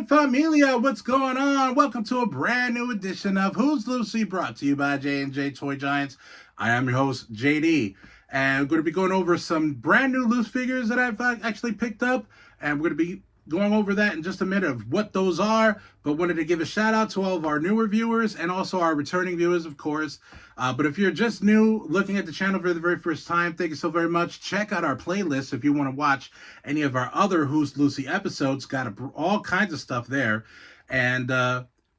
Familia, what's going on? Welcome to a brand new edition of Who's Lucy, brought to you by J&J Toy Giants. I am your host, JD, and we're going to be going over some brand new loose figures that I've actually picked up, and we're going to be going over that in just a minute of what those are, but wanted to give a shout out to all of our newer viewers and also our returning viewers, of course. But if you're just new, looking at the channel for the very first time, thank you so very much. Check out our playlist if you want to watch any of our other Who's Lucy episodes. Got all kinds of stuff there. And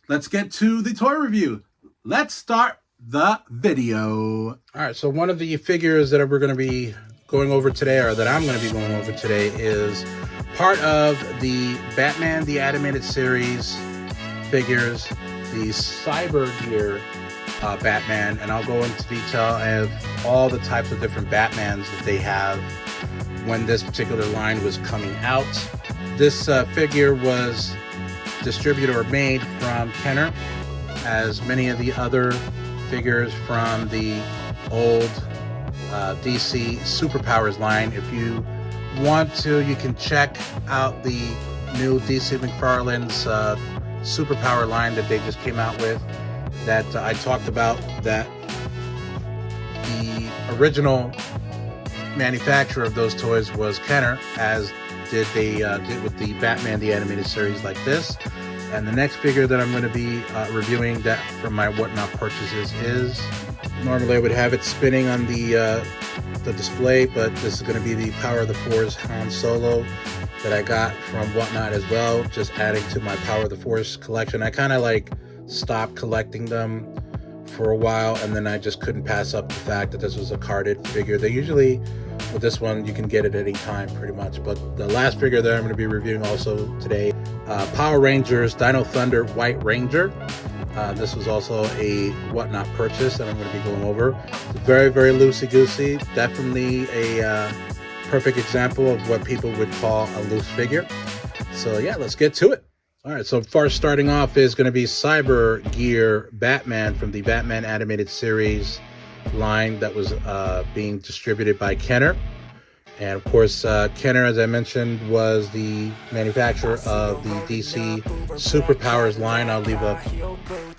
let's get to the toy review. Let's start the video. All right, so one of the figures that we're going to be going over today, or that I'm going to be going over today, is part of the Batman the Animated Series figures, the Cyber Gear Batman, and I'll go into detail of all the types of different Batmans that they have when this particular line was coming out. This figure was distributed or made from Kenner, as many of the other figures from the old DC Superpowers line. If you want to, you can check out the new DC McFarlane's Superpower line that they just came out with, that I talked about, that the original manufacturer of those toys was Kenner, as did they did with the Batman the Animated Series like this. And the next figure that I'm going to be reviewing that from my Whatnot purchases is, normally I would have it spinning on the display, but this is going to be the Power of the Force Han Solo that I got from Whatnot as well, just adding to my Power of the Force collection. I kind of stopped collecting them for a while, and then I just couldn't pass up the fact that this was a carded figure. They usually, with this one, you can get it any time pretty much. But the last figure that I'm going to be reviewing also today, Power Rangers Dino Thunder White Ranger. This was also a Whatnot purchase that I'm going to be going over. Very, very loosey-goosey. Definitely a perfect example of what people would call a loose figure. So yeah, let's get to it. All right, so first starting off is going to be Cyber Gear Batman from the Batman Animated Series line that was being distributed by Kenner. And of course, Kenner, as I mentioned, was the manufacturer of the DC Superpowers line. I'll leave a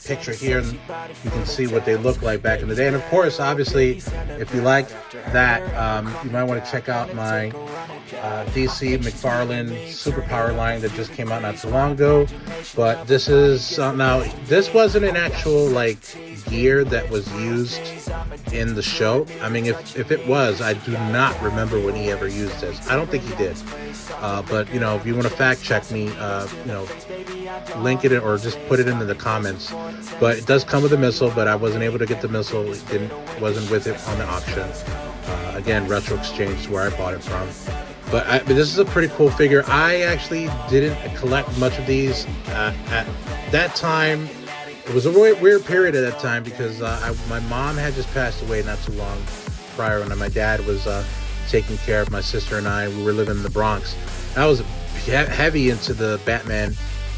picture here and you can see what they looked like back in the day. And of course, obviously, if you like that, you might want to check out my DC McFarlane Superpower line that just came out not too long ago. But this is now, this wasn't an actual gear that was used in the show. I mean, if it was, I do not remember when he ever used this. I don't think he did. But if you want to fact check me, link it or just put it into the comments. But it does come with a missile, but I wasn't able to get the missile. It wasn't with it on the auction. Again, Retro Exchange is where I bought it from. But this is a pretty cool figure. I actually didn't collect much of these at that time. It was a really weird period at that time because my mom had just passed away not too long prior, and my dad was taking care of my sister and I. We were living in the Bronx. I was heavy into the Batman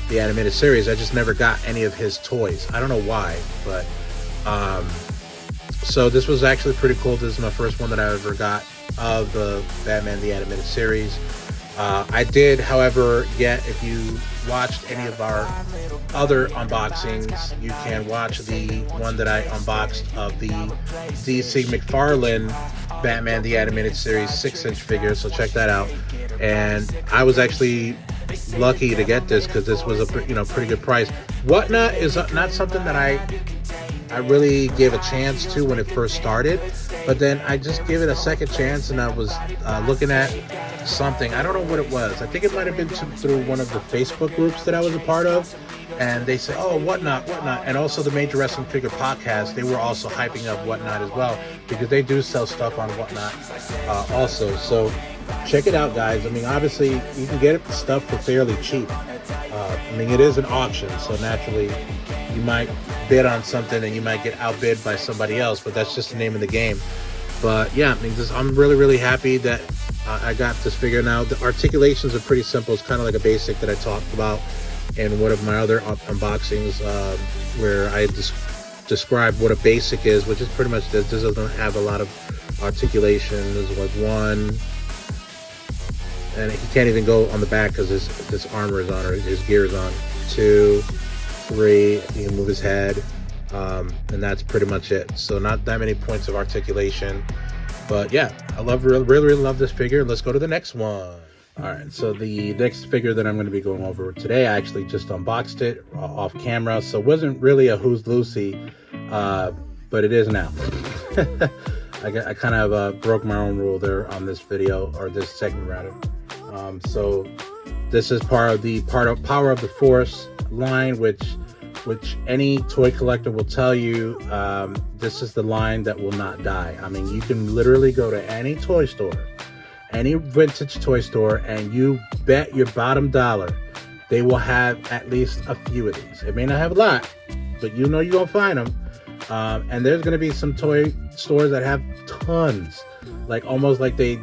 the Animated Series. I just never got any of his toys. I don't know why, but so this was actually pretty cool. This is my first one that I ever got of the Batman the Animated Series. I did, however, if you watched any of our other unboxings, you can watch the one that I unboxed of the DC McFarlane Batman the Animated Series 6-inch figure, so check that out. And I was actually lucky to get this because this was a pretty good price. Whatnot is not something that I really gave a chance to when it first started, but then I just gave it a second chance, and I was looking at something. I don't know what it was. I think it might have been through one of the Facebook groups that I was a part of, and they said, oh, Whatnot, and also the Major Wrestling Figure Podcast, they were also hyping up Whatnot as well, because they do sell stuff on Whatnot also. So check it out, guys. I mean, obviously, you can get stuff for fairly cheap. I mean, it is an auction, so naturally, you might bid on something and you might get outbid by somebody else, but that's just the name of the game. But yeah, I mean, I'm really, really happy that I got this figure. Now, the articulations are pretty simple. It's kind of like a basic that I talked about in one of my other unboxings, where I described what a basic is, which is pretty much this. This doesn't have a lot of articulation. There's like one, and he can't even go on the back because his armor is on, or his gear is on. 2, 3, he can move his head, and that's pretty much it. So not that many points of articulation, but yeah, I really love this figure. Let's go to the next one. All right, so the next figure that I'm going to be going over today, I actually just unboxed it off camera, so it wasn't really a Who's Lucy, but it is now. I kind of broke my own rule there on this video, or this segment rather. So this is part of Power of the Force line, which any toy collector will tell you, this is the line that will not die. I mean, you can literally go to any toy store, any vintage toy store, and you bet your bottom dollar they will have at least a few of these. It may not have a lot, but you know you're gonna find them. And there's gonna be some toy stores that have tons, like almost like they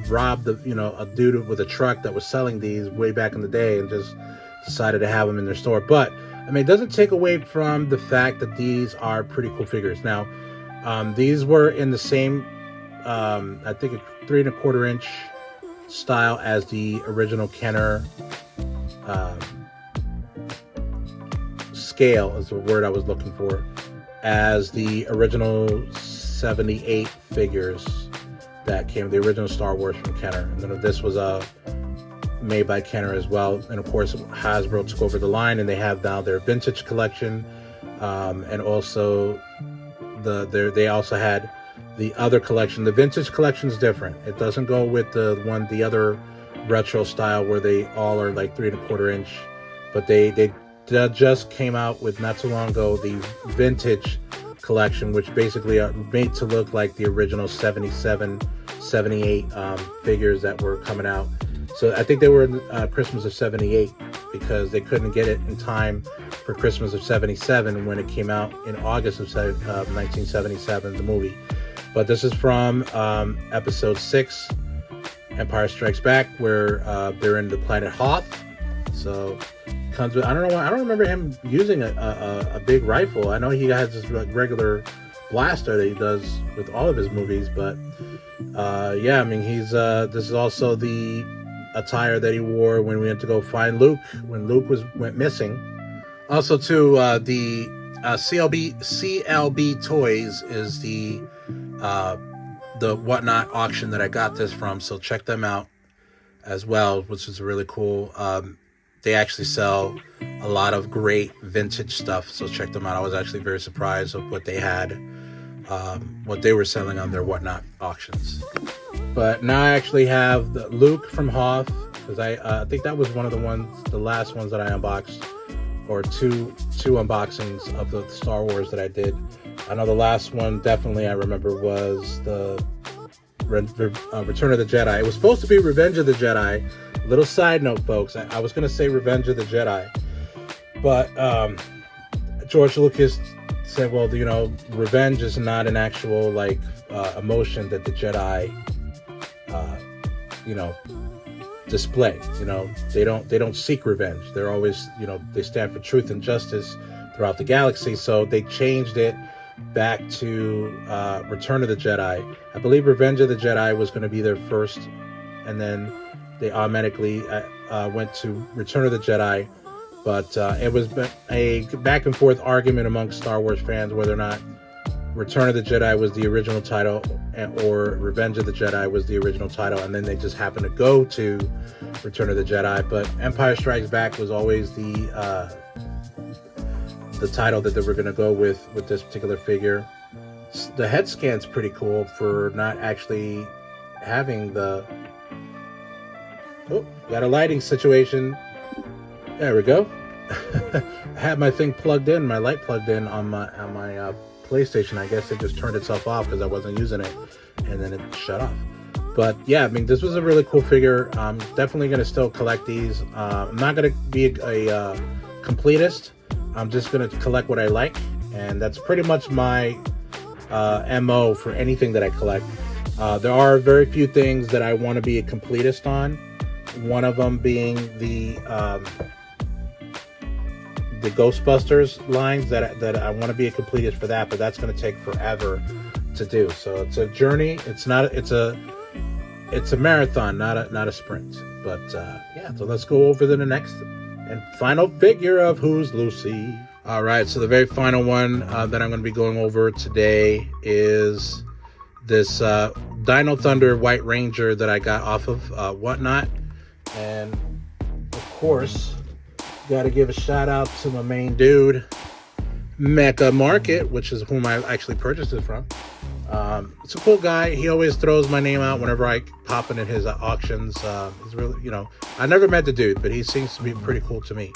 robbed a dude with a truck that was selling these way back in the day and just decided to have them in their store. But I mean, it doesn't take away from the fact that these are pretty cool figures. Now, these were in the same, I think, a 3 1/4 inch style as the original Kenner. Scale is the word I was looking for, as the original 78 figures that came, the original Star Wars from Kenner. And then this was made by Kenner as well. And of course, Hasbro took over the line, and they have now their vintage collection, and also they also had the other collection. The vintage collection is different. It doesn't go with the other retro style where they all are like 3 1/4 inch, but they just came out with, not too long ago, the vintage collection, which basically are made to look like the original 77, 78 figures that were coming out. So I think they were in Christmas of 78 because they couldn't get it in time for Christmas of 77 when it came out in August of 1977, the movie. But this is from episode 6, Empire Strikes Back, where they're in the planet Hoth. So comes with, I don't remember him using a big rifle. I know he has this regular blaster that he does with all of his movies, but yeah, I mean, this is also the attire that he wore when we went to go find Luke, when Luke went missing. Also too, the Clb Toys is the Whatnot auction that I got this from, so check them out as well, which is really cool. They actually sell a lot of great vintage stuff, so check them out. I was actually very surprised of what they had, what they were selling on their Whatnot auctions. But now I actually have the Luke from Hoth, because I think that was one of the last ones that I unboxed, or two unboxings of the Star Wars that I did. I know the last one definitely I remember was the Return of the Jedi. It was supposed to be Revenge of the Jedi. Little side note, folks, I was going to say Revenge of the Jedi, but George Lucas said, well, revenge is not an actual emotion that the Jedi display. They don't seek revenge. They're always, they stand for truth and justice throughout the galaxy. So they changed it back to Return of the Jedi. I believe Revenge of the Jedi was going to be their first, and then they automatically went to Return of the Jedi. But it was a back and forth argument amongst Star Wars fans whether or not Return of the Jedi was the original title or Revenge of the Jedi was the original title, and then they just happened to go to Return of the Jedi. But Empire Strikes Back was always the title that they were going to go with this particular figure. The head scan's pretty cool for not actually having the... Oh, got a lighting situation. There we go. I had my thing plugged in, my light plugged in on my PlayStation. I guess it just turned itself off because I wasn't using it, and then it shut off. But yeah, I mean, this was a really cool figure. I'm definitely going to still collect these. I'm not going to be a completist. I'm just going to collect what I like, and that's pretty much my MO for anything that I collect. There are very few things that I want to be a completist on. One of them being the Ghostbusters lines that I want to be a completist for that, but that's going to take forever to do. So it's a journey. It's it's a marathon, not a sprint. But yeah, so let's go over to the next and final figure of Who's Lucy. All right, so the very final one that I'm going to be going over today is this Dino Thunder White Ranger that I got off of Whatnot. And of course, got to give a shout out to my main dude, Mecca Market, which is whom I actually purchased it from. It's a cool guy. He always throws my name out whenever I pop in at his auctions. He's really, I never met the dude, but he seems to be pretty cool to me.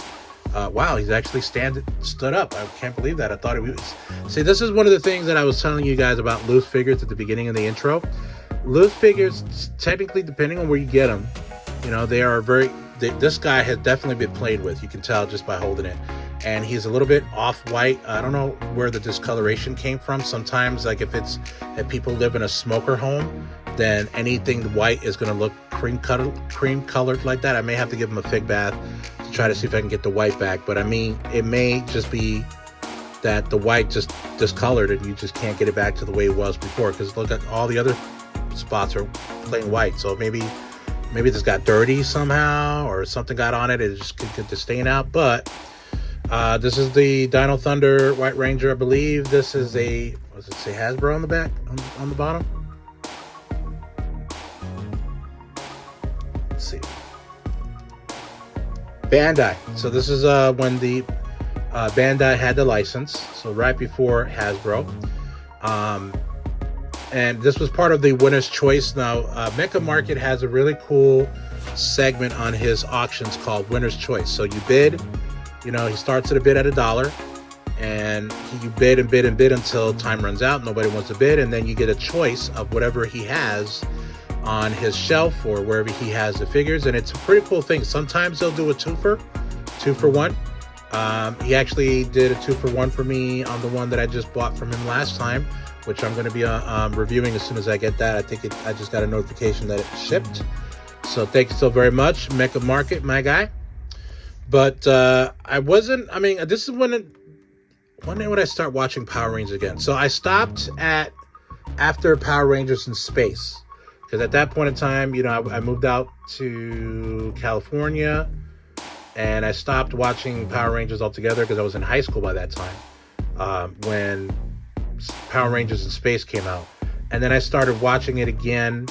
Wow, he's actually stood up. I can't believe that. I thought it was... See, this is one of the things that I was telling you guys about loose figures at the beginning of the intro. Loose figures, technically, depending on where you get them, they are this guy has definitely been played with. You can tell just by holding it. And he's a little bit off-white. I don't know where the discoloration came from. Sometimes, like if people live in a smoker home, then anything white is going to look cream-colored like that. I may have to give him a fig bath to try to see if I can get the white back. But I mean, it may just be that the white just discolored and you just can't get it back to the way it was before. Because look at all the other spots are plain white. So maybe this got dirty somehow or something got on it. It just could get the stain out. But this is the Dino Thunder White Ranger, I believe. This is a, what does it say, Hasbro on the back, on the bottom? Let's see. Bandai. So this is when the Bandai had the license. So right before Hasbro. And this was part of the winner's choice. Now, Mecca Market has a really cool segment on his auctions called winner's choice. So you bid, he starts at a bid at $1, and you bid and bid and bid until time runs out. Nobody wants to bid, and then you get a choice of whatever he has on his shelf or wherever he has the figures. And it's a pretty cool thing. Sometimes they'll do a two for one. He actually did a 2-for-1 for me on the one that I just bought from him last time, which I'm going to be reviewing as soon as I get that. I just got a notification that it shipped. So thank you so very much, Mecca Market, my guy. But this is when day would I start watching Power Rangers again? So I stopped after Power Rangers in Space. Because at that point in time, I moved out to California. And I stopped watching Power Rangers altogether because I was in high school by that time. When Power Rangers in Space came out. And then I started watching it again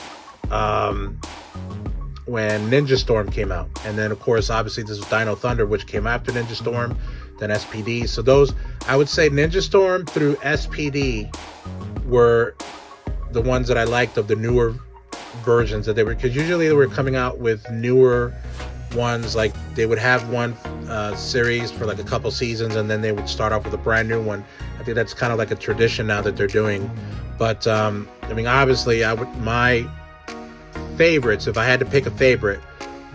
when Ninja Storm came out. And then, of course, obviously, this was Dino Thunder, which came after Ninja Storm, then SPD. So those, I would say Ninja Storm through SPD were the ones that I liked of the newer versions that they were, because usually they were coming out with newer ones. Like they would have one series for like a couple seasons, and then they would start off with a brand new one. I think that's kind of like a tradition now that they're doing. But obviously, my favorites, if I had to pick a favorite,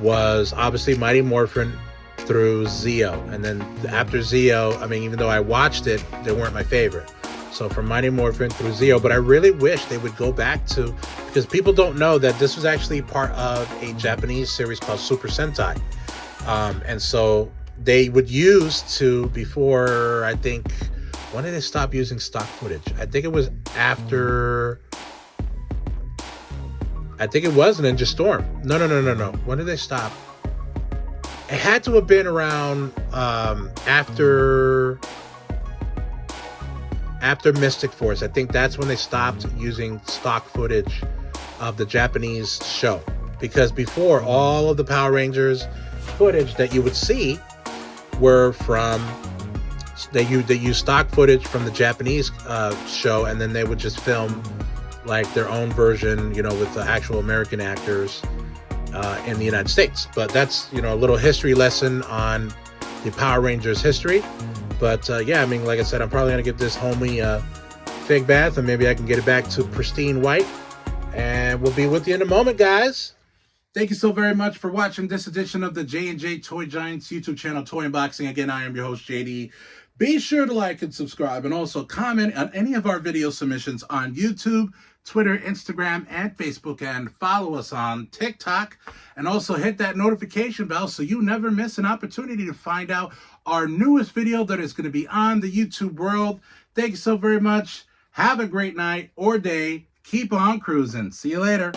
was obviously Mighty Morphin through Zeo. And then after Zeo, even though I watched it, they weren't my favorite. So from Mighty Morphin through Zeo, but I really wish they would go back to, because people don't know that this was actually part of a Japanese series called Super Sentai. And so they would use to, before, I think, when did they stop using stock footage? I think it was after, I think it was Ninja Storm. No. When did they stop? It had to have been around after Mystic Force. I think that's when they stopped using stock footage of the Japanese show. Because before, all of the Power Rangers footage that you would see were from, they used stock footage from the Japanese show, and then they would just film like their own version, with the actual American actors in the United States. But that's, a little history lesson on the Power Rangers history. But yeah, like I said, I'm probably going to give this homie a fig bath, and maybe I can get it back to pristine white. And we'll be with you in a moment, guys. Thank you so very much for watching this edition of the J&J Toy Giants YouTube channel, Toy Unboxing. Again, I am your host, JD. Be sure to like and subscribe, and also comment on any of our video submissions on YouTube, Twitter, Instagram, and Facebook, and follow us on TikTok. And also hit that notification bell so you never miss an opportunity to find out our newest video that is going to be on the YouTube world. Thank you so very much. Have a great night or day. Keep on cruising. See you later.